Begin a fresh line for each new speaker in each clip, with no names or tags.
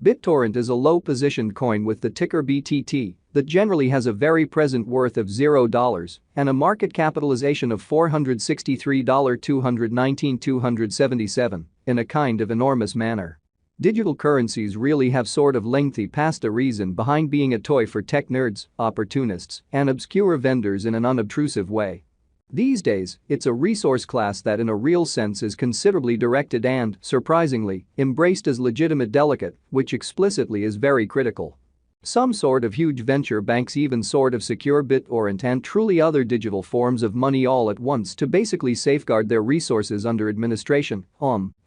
Bittorrent is a low-positioned coin with the ticker BTT that generally has a very present worth of $0 and a market capitalization of $463,219,277 in a kind of enormous manner. Digital currencies really have sort of lengthy past the reason behind being a toy for tech nerds, opportunists, and obscure vendors in an unobtrusive way. These days, it's a resource class that in a real sense is considerably directed and, surprisingly, embraced as legitimate delicate, which explicitly is very critical. Some sort of huge venture banks even sort of secure Bittorrent and truly other digital forms of money all at once to basically safeguard their resources under administration,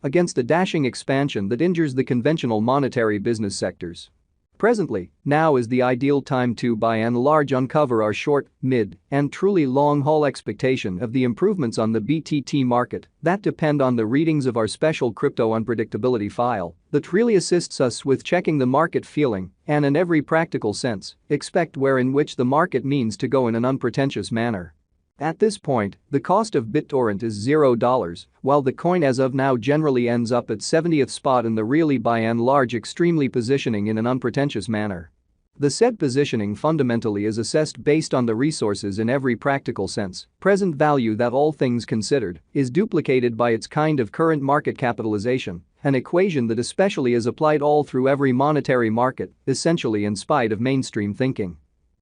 against the dashing expansion that injures the conventional monetary business sectors. Presently, now is the ideal time to by and large uncover our short, mid, and truly long-haul expectation of the improvements on the BTT market that depend on the readings of our special crypto unpredictability file that really assists us with checking the market feeling and in every practical sense, expect where in which the market means to go in an unpretentious manner. At this point, the cost of Bittorrent is $0, while the coin as of now generally ends up at 70th spot in the really by and large extremely positioning in an unpretentious manner. The said positioning fundamentally is assessed based on the resources in every practical sense, present value that all things considered is duplicated by its kind of current market capitalization, an equation that especially is applied all through every monetary market, essentially in spite of mainstream thinking.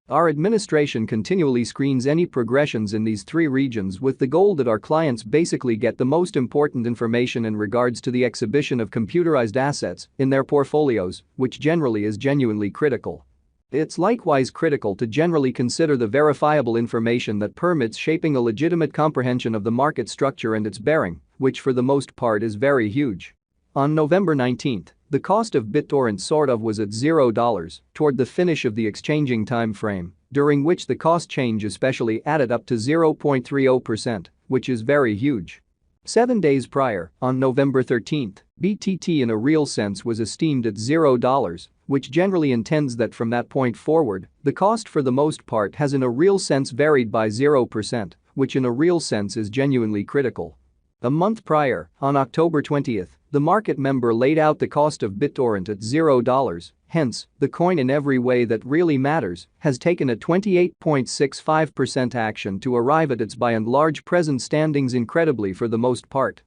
Our administration continually screens any progressions in these three regions with the goal that our clients basically get the most important information in regards to the exhibition of computerized assets in their portfolios, which generally is genuinely critical. It's likewise critical to generally consider the verifiable information that permits shaping a legitimate comprehension of the market structure and its bearing, which for the most part is very huge. On November 19, the cost of Bittorrent sort of was at $0 toward the finish of the exchanging time frame, during which the cost change especially added up to 0.30%, which is very huge. 7 days prior, on November 13, BTT in a real sense was esteemed at $0, which generally intends that from that point forward, the cost for the most part has in a real sense varied by 0%, which in a real sense is genuinely critical. A month prior, on October 20, the market member laid out the cost of Bittorrent at $0, hence, the coin in every way that really matters has taken a 28.65% action to arrive at its by and large present standings incredibly for the most part.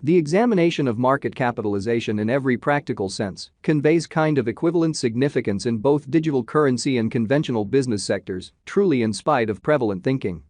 The examination of market capitalization in every practical sense conveys kind of equivalent significance in both digital currency and conventional business sectors, truly in spite of prevalent thinking.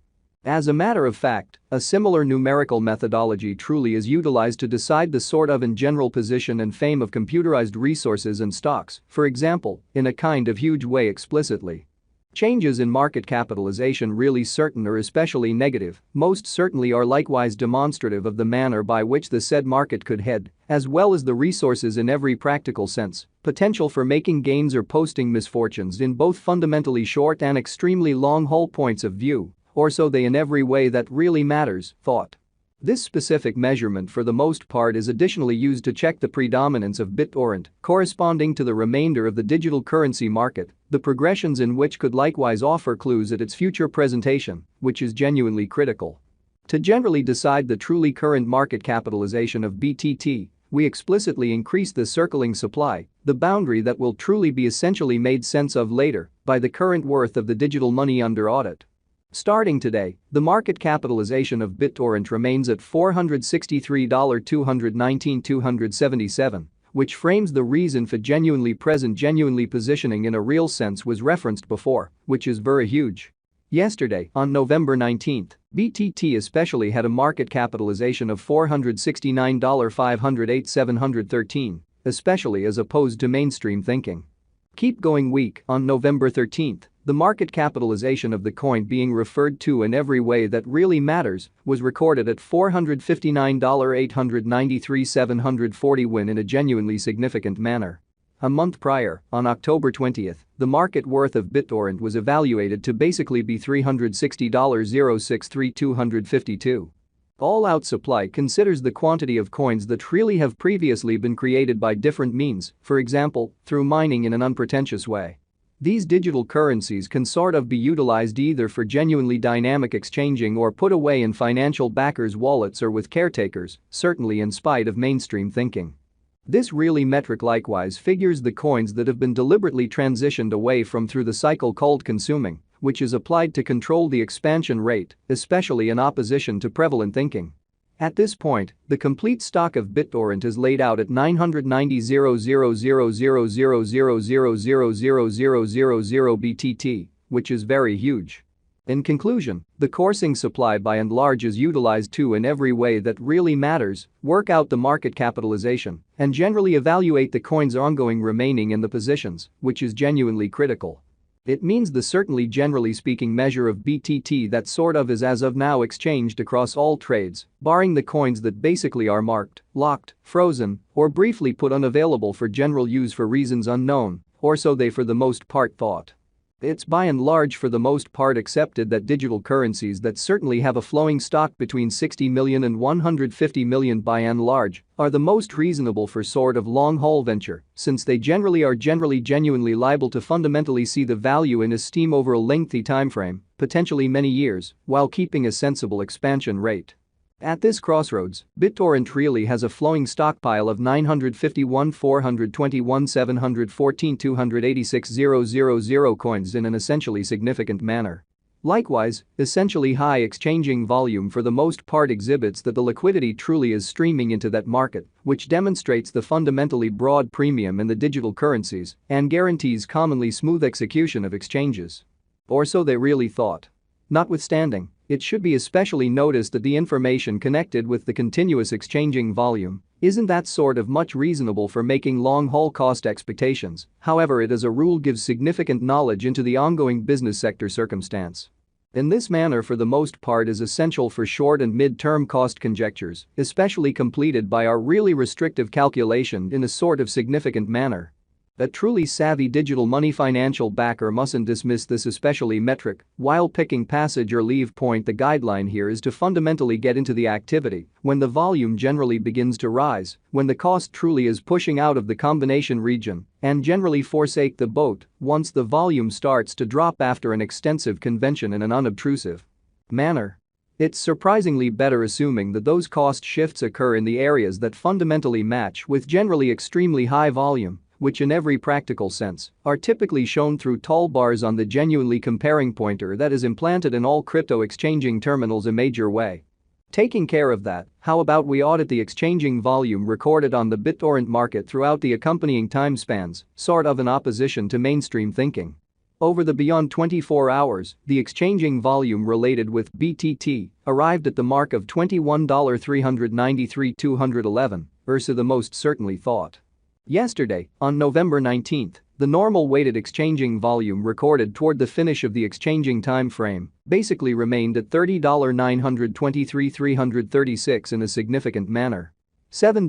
As a matter of fact, a similar numerical methodology truly is utilized to decide the sort of in general position and fame of computerized resources and stocks, for example, in a kind of huge way explicitly. Changes in market capitalization really certain or especially negative, most certainly are likewise demonstrative of the manner by which the said market could head, as well as the resources in every practical sense, potential for making gains or posting misfortunes in both fundamentally short and extremely long-haul points of view. Or so they in every way that really matters, thought. This specific measurement for the most part is additionally used to check the predominance of Bittorrent corresponding to the remainder of the digital currency market, the progressions in which could likewise offer clues at its future presentation, which is genuinely critical. To generally decide the truly current market capitalization of BTT, we explicitly increase the circling supply, the boundary that will truly be essentially made sense of later by the current worth of the digital money under audit. Starting today, the market capitalization of Bittorrent remains at $463,219,277, which frames the reason for genuinely positioning in a real sense was referenced before, which is very huge. Yesterday, on November 19, BTT especially had a market capitalization of $469,508,713, especially as opposed to mainstream thinking. Keep going weak, on November 13, the market capitalization of the coin being referred to in every way that really matters was recorded at $459,893,740 win in a genuinely significant manner. A month prior, on October 20, the market worth of Bittorrent was evaluated to basically be $360,063,252. All-out supply considers the quantity of coins that really have previously been created by different means, for example, through mining in an unpretentious way. These digital currencies can sort of be utilized either for genuinely dynamic exchanging or put away in financial backers' wallets or with caretakers, certainly in spite of mainstream thinking. This really metric likewise figures the coins that have been deliberately transitioned away from through the cycle called consuming, which is applied to control the expansion rate, especially in opposition to prevalent thinking. At this point, the complete stock of Bittorrent is laid out at 990,000,000,000,000,000 BTT, which is very huge. In conclusion, the coursing supply by and large is utilized to in every way that really matters, work out the market capitalization, and generally evaluate the coin's ongoing remaining in the positions, which is genuinely critical. It means the certainly generally speaking measure of BTT that sort of is as of now exchanged across all trades, barring the coins that basically are marked, locked, frozen, or briefly put unavailable for general use for reasons unknown, or so they for the most part thought. It's by and large for the most part accepted that digital currencies that certainly have a flowing stock between 60 million and 150 million by and large are the most reasonable for sort of long-haul venture, since they generally are genuinely liable to fundamentally see the value in esteem over a lengthy timeframe, potentially many years, while keeping a sensible expansion rate. At this crossroads, Bittorrent really has a flowing stockpile of 951,421,714,286,000 coins in an essentially significant manner. Likewise, essentially high exchanging volume for the most part exhibits that the liquidity truly is streaming into that market, which demonstrates the fundamentally broad premium in the digital currencies and guarantees commonly smooth execution of exchanges. Or so they really thought. Notwithstanding, it should be especially noticed that the information connected with the continuous exchanging volume isn't that sort of much reasonable for making long-haul cost expectations, however it as a rule gives significant knowledge into the ongoing business sector circumstance. In this manner for the most part is essential for short and mid-term cost conjectures, especially completed by our really restrictive calculation in a sort of significant manner. A truly savvy digital money financial backer mustn't dismiss this especially metric while picking passage or leave point. The guideline here is to fundamentally get into the activity when the volume generally begins to rise, when the cost truly is pushing out of the combination region, and generally forsake the boat once the volume starts to drop after an extensive convention in an unobtrusive manner. It's surprisingly better assuming that those cost shifts occur in the areas that fundamentally match with generally extremely high volume, which in every practical sense are typically shown through tall bars on the genuinely comparing pointer that is implanted in all crypto exchanging terminals a major way. Taking care of that, how about we audit the exchanging volume recorded on the Bittorrent market throughout the accompanying time spans, sort of in opposition to mainstream thinking. Over the beyond 24 hours, the exchanging volume related with BTT arrived at the mark of $21,393,211 versus the most certainly thought. Yesterday, on November 19, the normal weighted exchanging volume recorded toward the finish of the exchanging time frame basically remained at $30,923,336 in a significant manner. 7